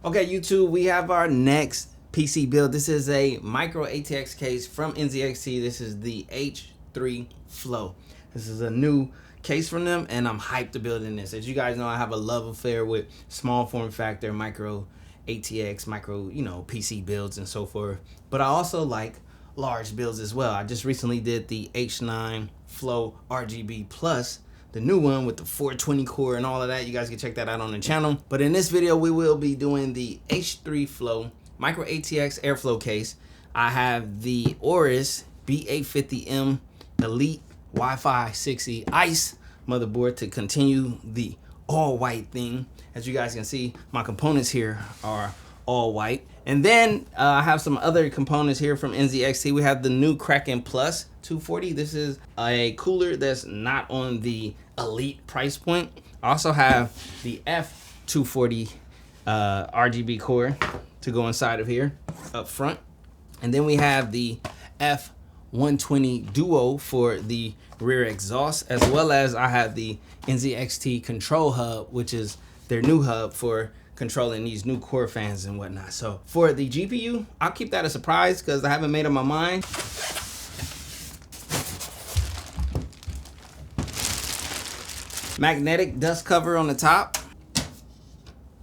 Okay, YouTube, we have our next PC build. This is a MicroATX case from NZXT. This is the H3 Flow. This is a new case from them, and I'm hyped to build in this. As you guys know, I have a love affair with small form factor, MicroATX, PC builds and so forth. But I also like large builds as well. I just recently did the H9 Flow RGB Plus, the new one with the 420 core and all of that. You guys can check that out on the channel. But in this video, we will be doing the H3 Flow MicroATX airflow case. I have the Aorus B850M Elite Wi-Fi 6E ICE motherboard to continue the all white thing. As you guys can see, my components here are all white. And then I have some other components here from NZXT. We have the new Kraken Plus 240. This is a cooler that's not on the Elite price point. I also have the F240 RGB core to go inside of here up front. And then we have the F120 Duo for the rear exhaust, as well as I have the NZXT control hub, which is their new hub for controlling these new core fans and whatnot. So for the GPU, I'll keep that a surprise because I haven't made up my mind. Magnetic dust cover on the top.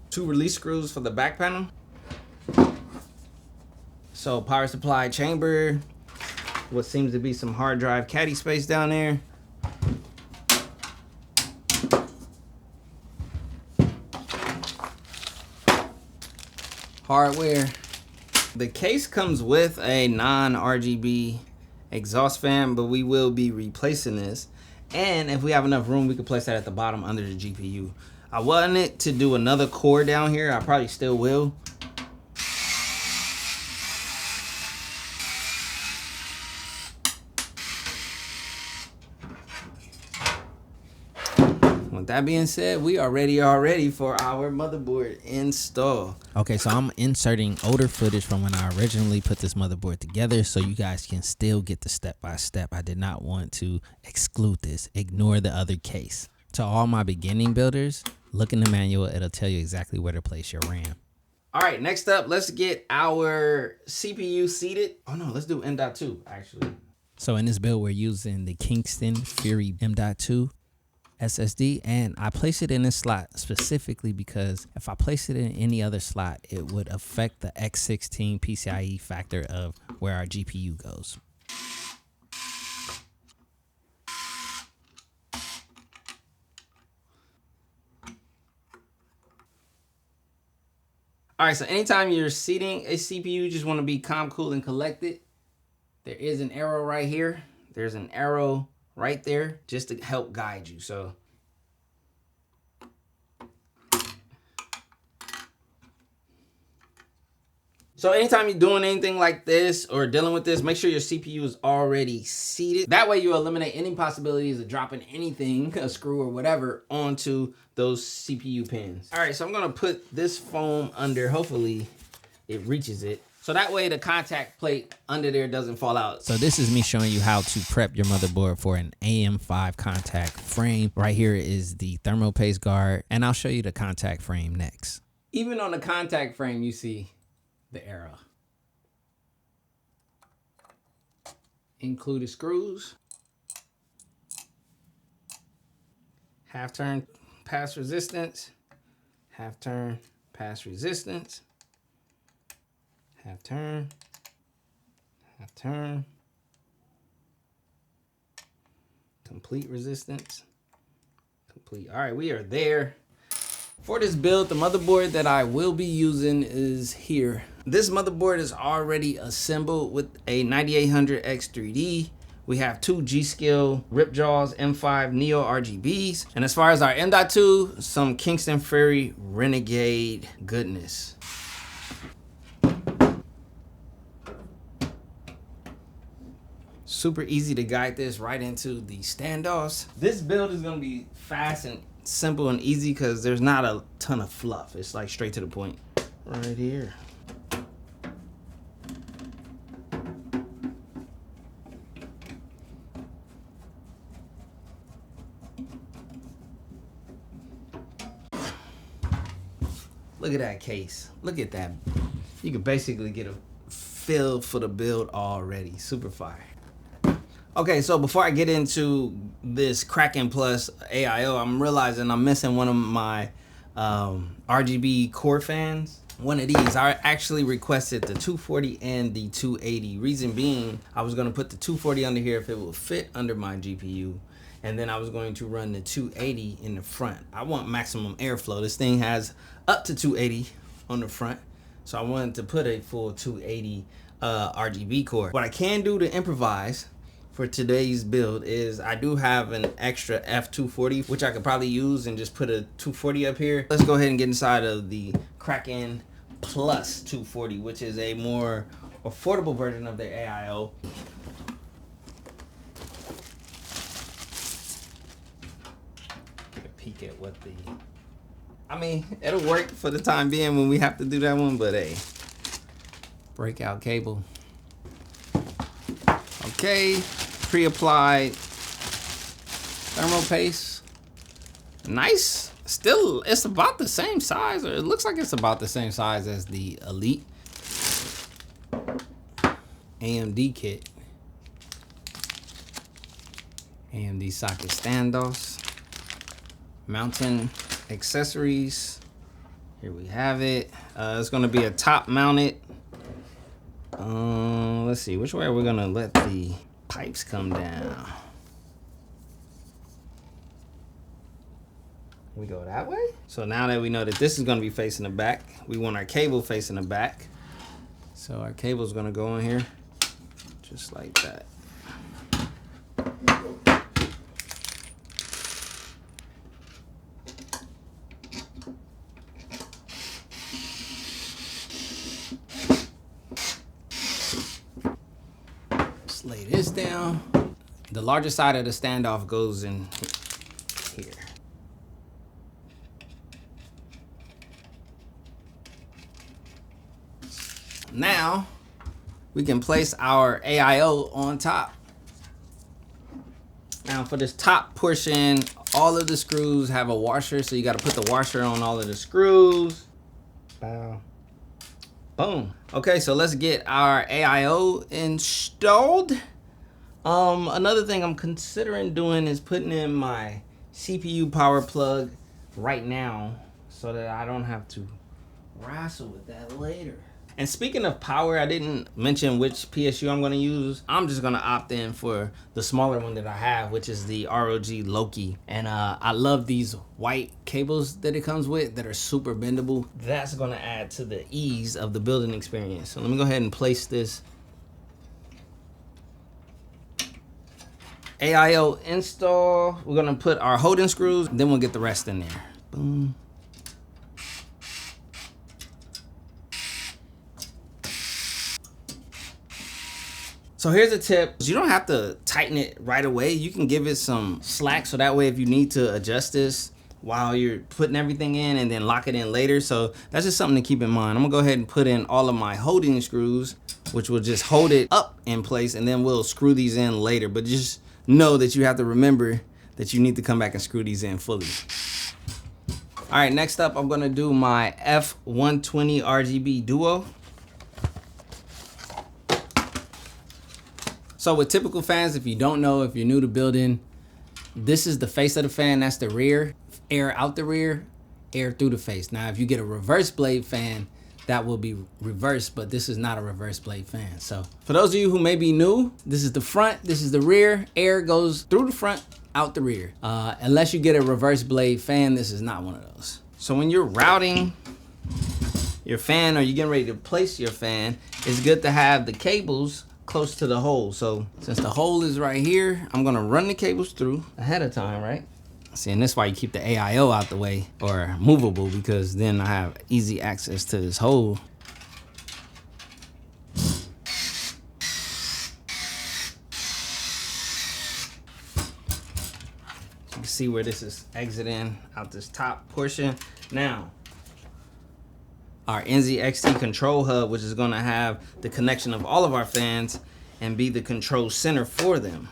2 release screws for the back panel. So power supply chamber. What seems to be some hard drive caddy space down there. Hardware. The case comes with a non-RGB exhaust fan, but we will be replacing this. And if we have enough room, we could place that at the bottom under the GPU. I wanted to do another core down here. I probably still will. With that being said, we are ready already for our motherboard install. Okay, so I'm inserting older footage from when I originally put this motherboard together so you guys can still get the step-by-step. I did not want to exclude this. Ignore the other case. To all my beginning builders, look in the manual. It'll tell you exactly where to place your RAM. All right, next up, let's get our CPU seated. Oh no, let's do M.2 actually. So in this build, we're using the Kingston Fury M.2 SSD, and I place it in this slot specifically because if I place it in any other slot, it would affect the X16 PCIe factor of where our GPU goes. All right, so anytime you're seating a CPU, you just want to be calm, cool, and collected. There is an arrow right here. There's an arrow right there just to help guide you. So anytime you're doing anything like this or dealing with this, make sure your CPU is already seated. That way you eliminate any possibilities of dropping anything, a screw or whatever, onto those CPU pins. All right, so I'm gonna put this foam under, hopefully it reaches it. So that way the contact plate under there doesn't fall out. So this is me showing you how to prep your motherboard for an AM5 contact frame. Right here is the thermal paste guard, and I'll show you the contact frame next. Even on the contact frame, you see the arrow. Included screws. Half turn pass resistance. Half turn pass resistance. Half turn, half turn, complete resistance, complete. All right, we are there. For this build, the motherboard that I will be using is here. This motherboard is already assembled with a 9800X3D. We have 2 G.Skill Ripjaws M5 Neo RGBs. And as far as our M.2, some Kingston Fury Renegade goodness. Super easy to guide this right into the standoffs. This build is gonna be fast and simple and easy because there's not a ton of fluff. It's like straight to the point right here. Look at that case. Look at that. You can basically get a feel for the build already. Super fire. Okay, so before I get into this Kraken Plus AIO, I'm realizing I'm missing one of my RGB core fans. One of these. I actually requested the 240 and the 280. Reason being, I was going to put the 240 under here if it would fit under my GPU. And then I was going to run the 280 in the front. I want maximum airflow. This thing has up to 280 on the front. So I wanted to put a full 280 RGB core. What I can do to improvise for today's build is I do have an extra F240, which I could probably use and just put a 240 up here. Let's go ahead and get inside of the Kraken Plus 240, which is a more affordable version of the AIO. Take a peek at what the, I mean, it'll work for the time being when we have to do that one, but hey, breakout cable. Okay, pre-applied thermal paste. Nice. Still, it's about the same size, or it looks like it's about the same size as the Elite AMD kit. AMD socket standoffs. Mounting accessories. Here we have it. It's gonna be a top mounted. Let's see, which way are we gonna let the pipes come down? We go that way. So now that we know that this is gonna be facing the back, we want our cable facing the back. So our cable is gonna go in here, just like that. Let's lay this down. The larger side of the standoff goes in here. Now we can place our AIO on top. Now for this top portion, all of the screws have a washer, so you got to put the washer on all of the screws. Bow. Boom. Okay, so let's get our AIO installed. Another thing I'm considering doing is putting in my CPU power plug right now so that I don't have to wrestle with that later. And speaking of power, I didn't mention which PSU I'm going to use. I'm just going to opt in for the smaller one that I have, which is the ROG Loki. And I love these white cables that it comes with that are super bendable. That's going to add to the ease of the building experience. So let me go ahead and place this AIO install. We're going to put our holding screws, then we'll get the rest in there. Boom. So here's a tip. You don't have to tighten it right away. You can give it some slack, so that way if you need to adjust this while you're putting everything in and then lock it in later. So that's just something to keep in mind. I'm gonna go ahead and put in all of my holding screws, which will just hold it up in place, and then we'll screw these in later. But just know that you have to remember that you need to come back and screw these in fully. All right, next up, I'm gonna do my F120 RGB Duo. So with typical fans, if you don't know, if you're new to building, this is the face of the fan, that's the rear. Air out the rear, air through the face. Now, if you get a reverse blade fan, that will be reversed, but this is not a reverse blade fan. So for those of you who may be new, this is the front, this is the rear. Air goes through the front, out the rear. Unless you get a reverse blade fan, this is not one of those. So when you're routing your fan or you're getting ready to place your fan, it's good to have the cables close to the hole. So since the hole is right here, I'm gonna run the cables through ahead of time, right? See, and that's why you keep the AIO out the way or movable, because then I have easy access to this hole. You can see where this is exiting out this top portion. Now, our NZXT control hub, which is gonna have the connection of all of our fans and be the control center for them.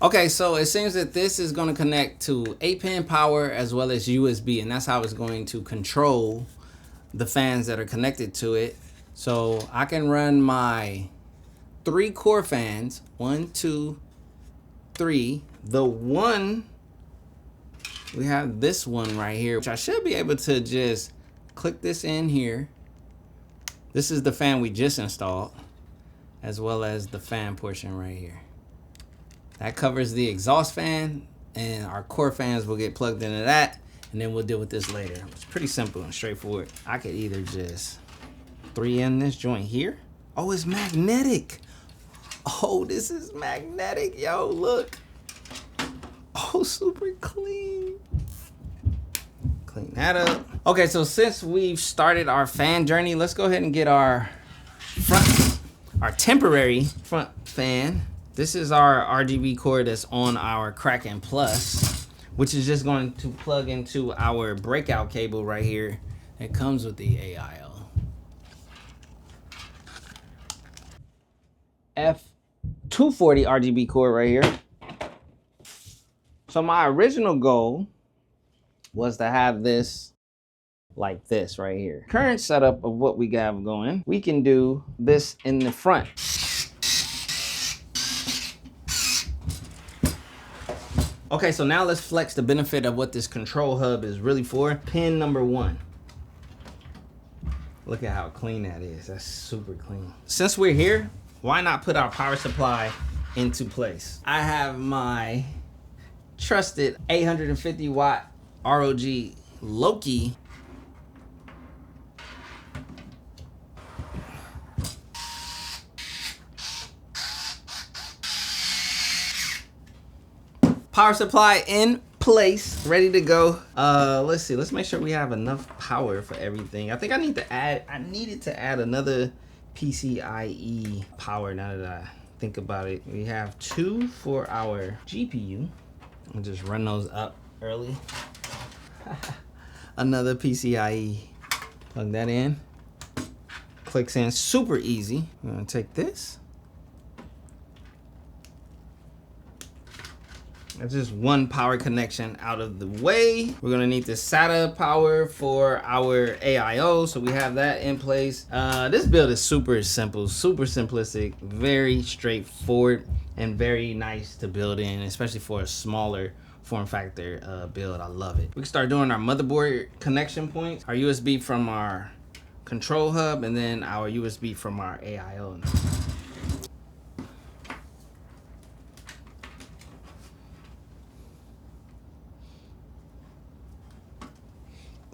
Okay, so it seems that this is going to connect to 8-pin power as well as USB, and that's how it's going to control the fans that are connected to it. So I can run my 3 core fans, 1, 2, 3. The one, we have this one right here, which I should be able to just click this in here. This is the fan we just installed, as well as the fan portion right here. That covers the exhaust fan, and our core fans will get plugged into that, and then we'll deal with this later. It's pretty simple and straightforward. I could either just 3M this joint here. Oh, it's magnetic. Oh, this is magnetic. Yo, look. Oh, super clean. Clean that up. Okay, so since we've started our fan journey, let's go ahead and get our temporary front fan. This is our RGB cord that's on our Kraken Plus, which is just going to plug into our breakout cable right here that comes with the AIO. F240 RGB cord right here. So my original goal was to have this like this right here. Current setup of what we have going, we can do this in the front. Okay, so now let's flex the benefit of what this control hub is really for. Pin number 1. Look at how clean that is. That's super clean. Since we're here, why not put our power supply into place? I have my trusted 850 watt ROG Loki. Power supply in place, ready to go. Let's see, let's make sure we have enough power for everything. I think I needed to add another PCIe power now that I think about it. We have 2 for our GPU. I'll just run those up early. Another PCIe, plug that in. Clicks in super easy. I'm gonna take this. That's just one power connection out of the way. We're gonna need the SATA power for our AIO, so we have that in place. This build is super simple, super simplistic, very straightforward, and very nice to build in, especially for a smaller form factor build. I love it. We can start doing our motherboard connection points, our USB from our control hub, and then our USB from our AIO.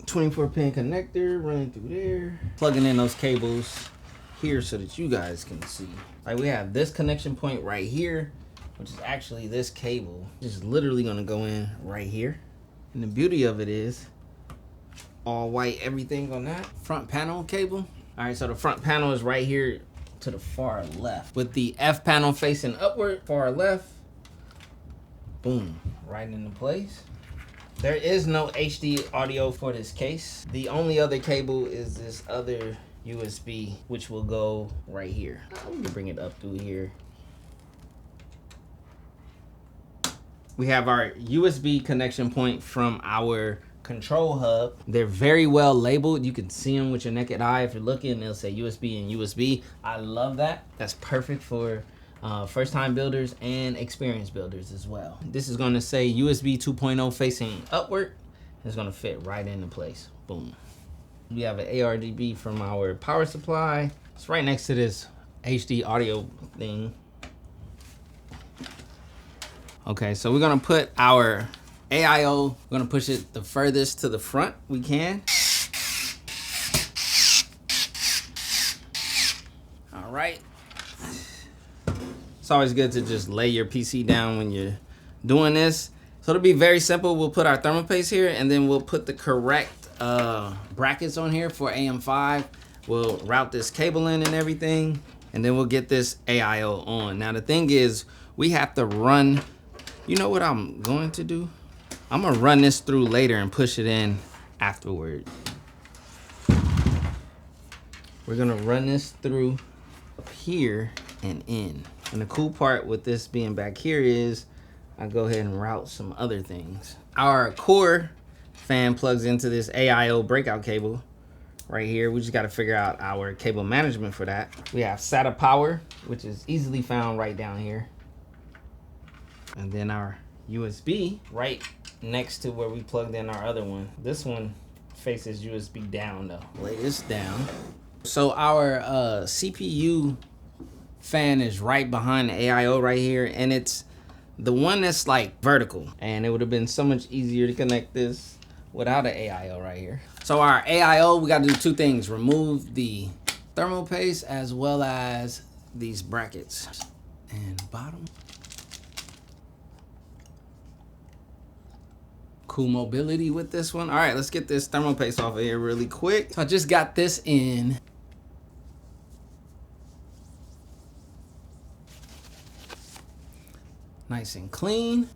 24-pin connector running through there. Plugging in those cables here so that you guys can see. Like, we have this connection point right here, which is actually this cable. It's literally gonna go in right here. And the beauty of it is all white everything on that front panel cable. All right, so the front panel is right here to the far left with the F panel facing upward, far left. Boom, right into place. There is no HD audio for this case. The only other cable is this other USB, which will go right here. We can bring it up through here. We have our USB connection point from our control hub. They're very well labeled. You can see them with your naked eye. If you're looking, they'll say USB and USB. I love that. That's perfect for first-time builders and experienced builders as well. This is going to say USB 2.0 facing upward. It's going to fit right into place. Boom. We have an ARGB from our power supply. It's right next to this HD audio thing. Okay, so we're going to put our AIO, we're going to push it the furthest to the front we can. All right. It's always good to just lay your PC down when you're doing this. So it'll be very simple. We'll put our thermal paste here, and then we'll put the correct brackets on here for AM5. We'll route this cable in and everything, and then we'll get this AIO on. Now the thing is, we have to run, you know what I'm going to do? I'm gonna run this through later and push it in afterward. We're gonna run this through up here and in. And the cool part with this being back here is I'll go ahead and route some other things. Our core fan plugs into this AIO breakout cable right here. We just got to figure out our cable management for that. We have SATA power, which is easily found right down here. And then our USB right next to where we plugged in our other one. This one faces USB down though. Lay this down. So our CPU fan is right behind the AIO right here, and it's the one that's like vertical, and it would have been so much easier to connect this without an AIO right here. So our AIO, we got to do two things: remove the thermal paste as well as these brackets and bottom. Cool mobility with this one. All right, let's get this thermal paste off of here really quick. So I just got this in. Nice and clean.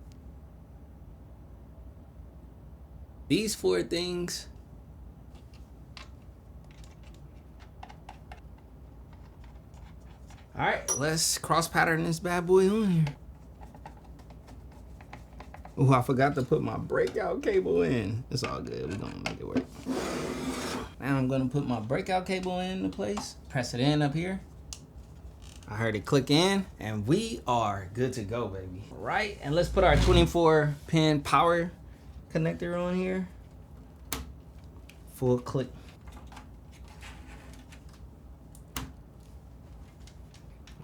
These four things. All right, let's cross pattern this bad boy on here. Oh, I forgot to put my breakout cable in. It's all good, we're gonna make it work. Now I'm gonna put my breakout cable into place. Press it in up here. I heard it click in, and we are good to go, baby. All right, and let's put our 24-pin power connector on here. Full click.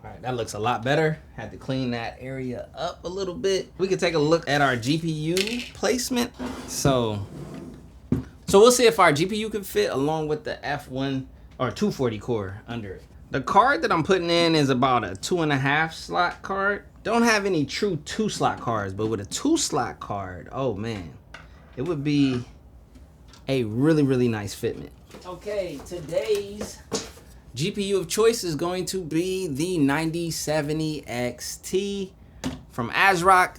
All right, that looks a lot better. Had to clean that area up a little bit. We can take a look at our GPU placement. So we'll see if our GPU can fit along with the F1 or 240 core under it. The card that I'm putting in is about a 2.5 slot card. Don't have any true 2 slot cards, but with a 2 slot card, oh man, it would be a really, really nice fitment. Okay, today's GPU of choice is going to be the 9070XT from ASRock,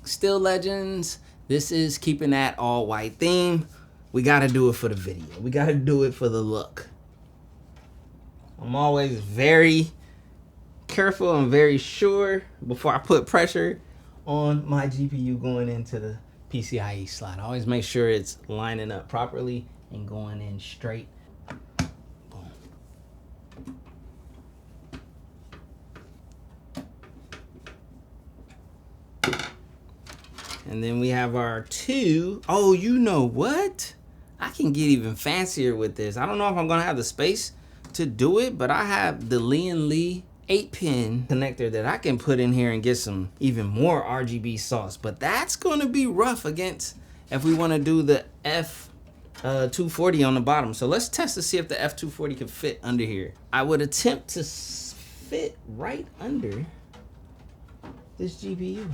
Still Legends. This is keeping that all white theme. We gotta do it for the video. We gotta do it for the look. I'm always very careful and very sure before I put pressure on my GPU going into the PCIe slot. I always make sure it's lining up properly and going in straight. Boom. And then we have our two. Oh, you know what? I can get even fancier with this. I don't know if I'm gonna have the space to do it, but I have the Lee 8-pin connector that I can put in here and get some even more RGB sauce. But that's gonna be rough against if we wanna do the F240 on the bottom. So let's test to see if the F240 can fit under here. I would attempt to fit right under this GPU,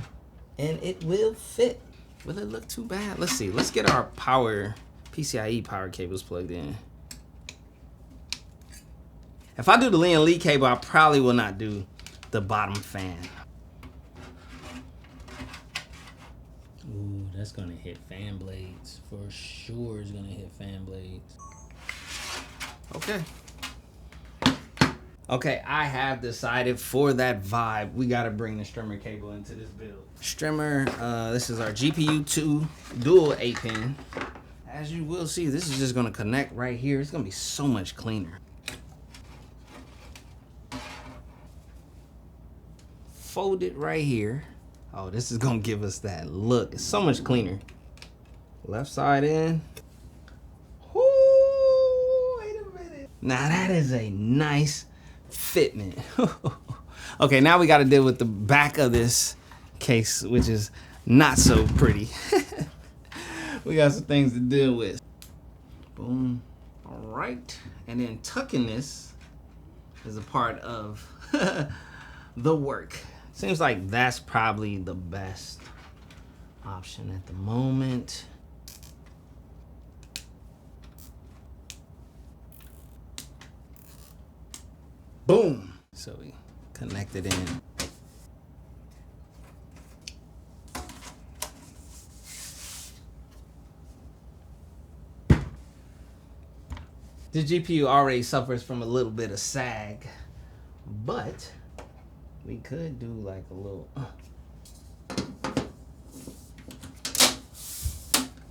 and it will fit. Will it look too bad? Let's see, let's get our PCIe power cables plugged in. If I do the Lee cable, I probably will not do the bottom fan. Ooh, that's gonna hit fan blades. For sure it's gonna hit fan blades. Okay. Okay, I have decided for that vibe, we gotta bring the strimmer cable into this build. Strimmer, this is our GPU 2 dual 8-pin. As you will see, this is just gonna connect right here. It's gonna be so much cleaner. Fold it right here. Oh, this is gonna give us that look. It's so much cleaner. Left side in. Ooh, wait a minute. Now that is a nice fitment. Okay, now we gotta deal with the back of this case, which is not so pretty. We got some things to deal with. Boom. All right. And then tucking this is a part of the work. Seems like that's probably the best option at the moment. Boom. So we connect it in. The GPU already suffers from a little bit of sag, but we could do like a little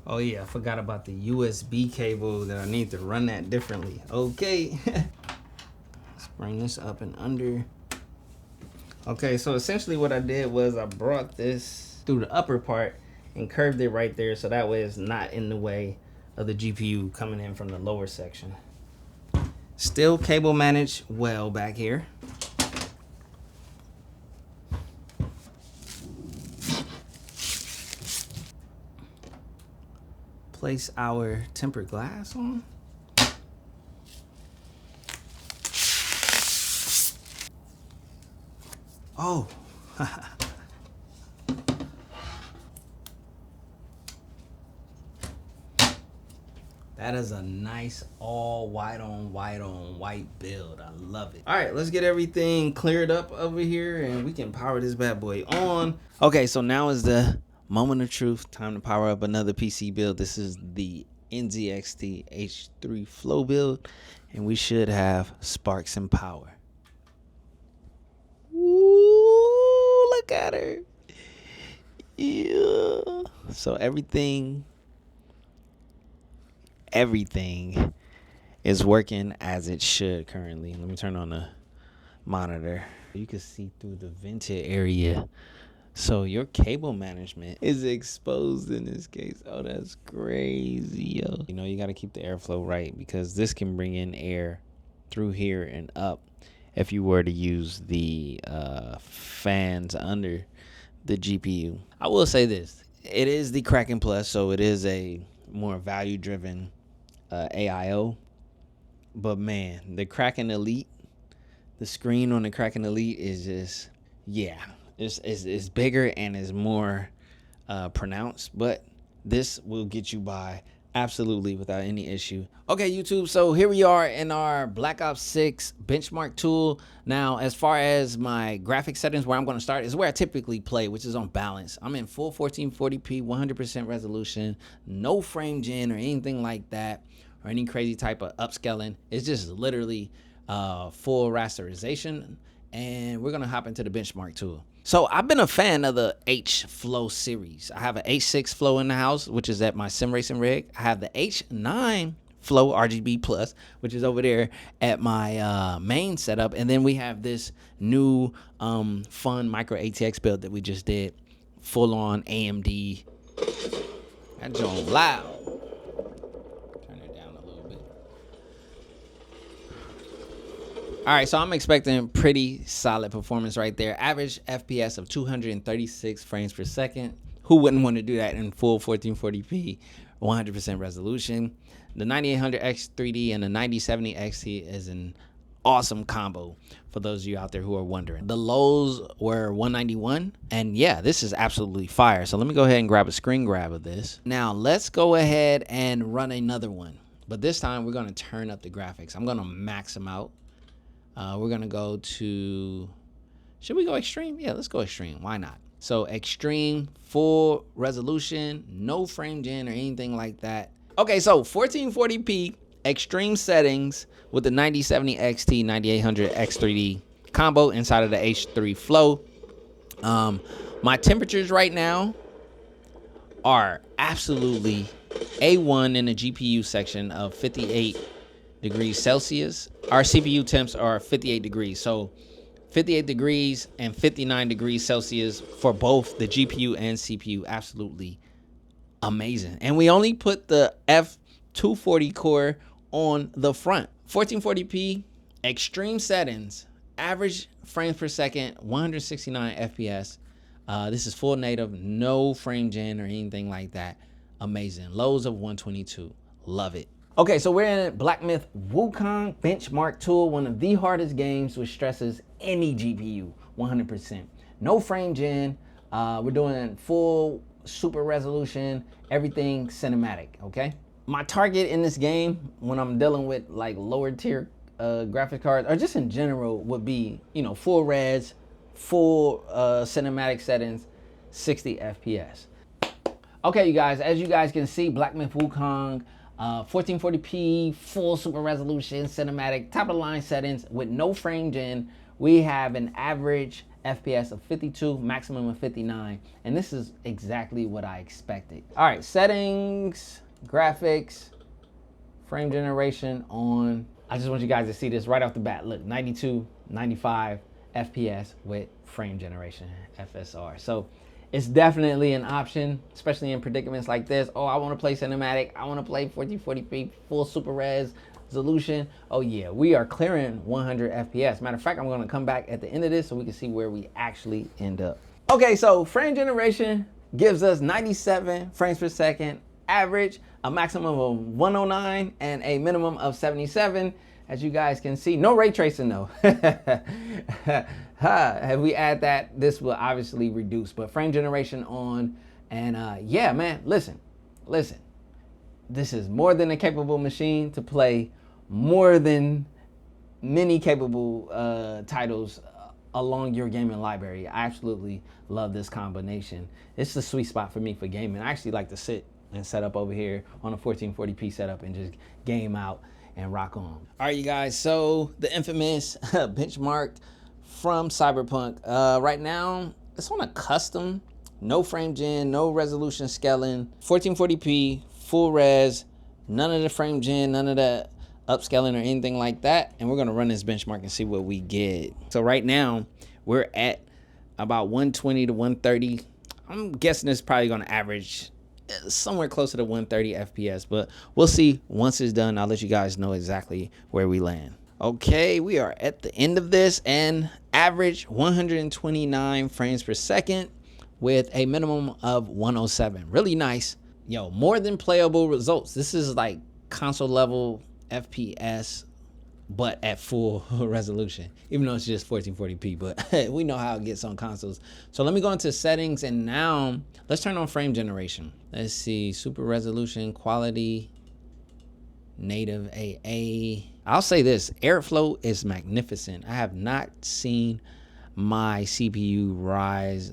Oh yeah, I forgot about the USB cable that I need to run that differently. Okay. Let's bring this up and under. Okay, so essentially what I did was I brought this through the upper part and curved it right there so that way it's not in the way of the GPU coming in from the lower section. Still cable managed well back here. Place our tempered glass on. Oh. That is a nice all white on white build. I love it. All right, let's get everything cleared up over here and we can power this bad boy on. Okay, so now is the moment of truth. Time to power up another PC build. This is the NZXT H3 Flow build, and we should have sparks and power. Ooh, look at her. Yeah. So everything is working as it should currently. Let me turn on the monitor. You can see through the vented area. So your cable management is exposed in this case. Oh, that's crazy, yo. You know, you got to keep the airflow right because this can bring in air through here and up if you were to use the fans under the GPU. I will say this. It is the Kraken Plus, so it is a more value-driven AIO. But, man, the Kraken Elite, the screen on the Kraken Elite is just, yeah. It's bigger and is more pronounced, but this will get you by absolutely without any issue. Okay, YouTube, so here we are in our Black Ops 6 benchmark tool. Now, as far as my graphic settings, where I'm going to start is where I typically play, which is on balance. I'm in full 1440p, 100% resolution, no frame gen or anything like that, or any crazy type of upscaling. It's just literally full rasterization, and we're going to hop into the benchmark tool. So I've been a fan of the H Flow series. I have an H6 Flow in the house, which is at my sim racing rig. I have the H9 Flow RGB Plus, which is over there at my main setup. And then we have this new fun MicroATX build that we just did, full on AMD. That joint loud. Turn it down a little bit. All right, so I'm expecting pretty solid performance right there. Average FPS of 236 frames per second. Who wouldn't want to do that in full 1440p, 100% resolution? The 9800X 3D and the 9070 XT is an awesome combo for those of you out there who are wondering. The lows were 191, and yeah, this is absolutely fire. So let me go ahead and grab a screen grab of this. Now let's go ahead and run another one, but this time we're going to turn up the graphics. I'm going to max them out. We're going to go to, should we go extreme? Yeah, let's go extreme. Why not? So extreme, full resolution, no frame gen or anything like that. Okay, so 1440p, extreme settings with the 9070 XT, 9800 X3D combo inside of the H3 Flow. My temperatures right now are absolutely A1 in the GPU section of 58 degrees Celsius. Our CPU temps are 58 degrees. So 58 degrees and 59 degrees Celsius for both the GPU and CPU. Absolutely amazing. And we only put the F240 core on the front. 1440p, extreme settings, average frames per second, 169 FPS. This is full native, no frame gen or anything like that. Amazing. Lows of 122. Love it. Okay, so we're in Black Myth Wukong benchmark tool, one of the hardest games which stresses any GPU, 100%. No frame gen. We're doing full super resolution, everything cinematic, okay? My target in this game when I'm dealing with like lower tier graphics cards, or just in general, would be, you know, full res, full cinematic settings, 60 FPS. Okay, you guys, as you guys can see, Black Myth Wukong, 1440p, full super resolution, cinematic, top of the line settings with no frame gen. We have an average FPS of 52, maximum of 59, and this is exactly what I expected. All right, settings, graphics, frame generation on. I just want you guys to see this right off the bat. Look, 92, 95 FPS with frame generation, FSR. So it's definitely an option, especially in predicaments like this. Oh, I want to play cinematic. I want to play 1440p, full super res resolution. Oh yeah, we are clearing 100 FPS. Matter of fact, I'm going to come back at the end of this so we can see where we actually end up. Okay, so frame generation gives us 97 frames per second average, a maximum of 109 and a minimum of 77. As you guys can see, no ray tracing though. If we add that, this will obviously reduce, but frame generation on. And yeah, man, listen. This is more than a capable machine to play more than many capable titles along your gaming library. I absolutely love this combination. It's the sweet spot for me for gaming. I actually like to sit and set up over here on a 1440p setup and just game out and rock on. All right, you guys, so the infamous benchmark from Cyberpunk. Right now, it's on a custom, no frame gen, no resolution scaling, 1440p, full res, none of the frame gen, none of the upscaling or anything like that. And we're gonna run this benchmark and see what we get. So right now, we're at about 120 to 130. I'm guessing it's probably gonna average somewhere closer to 130 FPS, but we'll see once it's done. I'll let you guys know exactly where we land. Okay, we are at the end of this, and average 129 frames per second with a minimum of 107. Really nice. Yo, more than playable results. This is like console level FPS, but at full resolution, even though it's just 1440p, but we know how it gets on consoles. So let me go into settings, and now let's turn on frame generation. Let's see, super resolution, quality, native AA. I'll say this, airflow is magnificent. I have not seen my CPU rise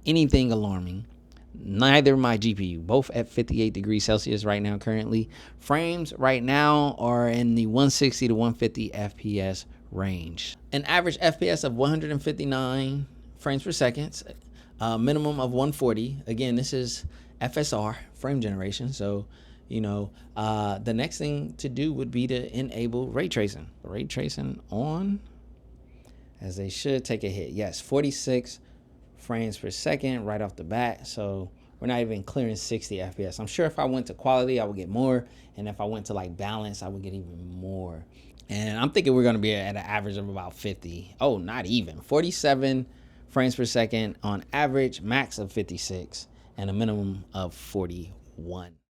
anything alarming. Neither my GPU, both at 58 degrees Celsius right now currently. Frames right now are in the 160 to 150 FPS range. An average FPS of 159 frames per second, minimum of 140. Again, this is FSR, frame generation. So, you know, the next thing to do would be to enable ray tracing. Ray tracing on, as they should take a hit. Yes, 46 frames per second right off the bat. So we're not even clearing 60 FPS. I'm sure if I went to quality, I would get more. And if I went to like balance, I would get even more. And I'm thinking we're going to be at an average of about 50. Oh, not even 47 frames per second on average, max of 56, and a minimum of 41.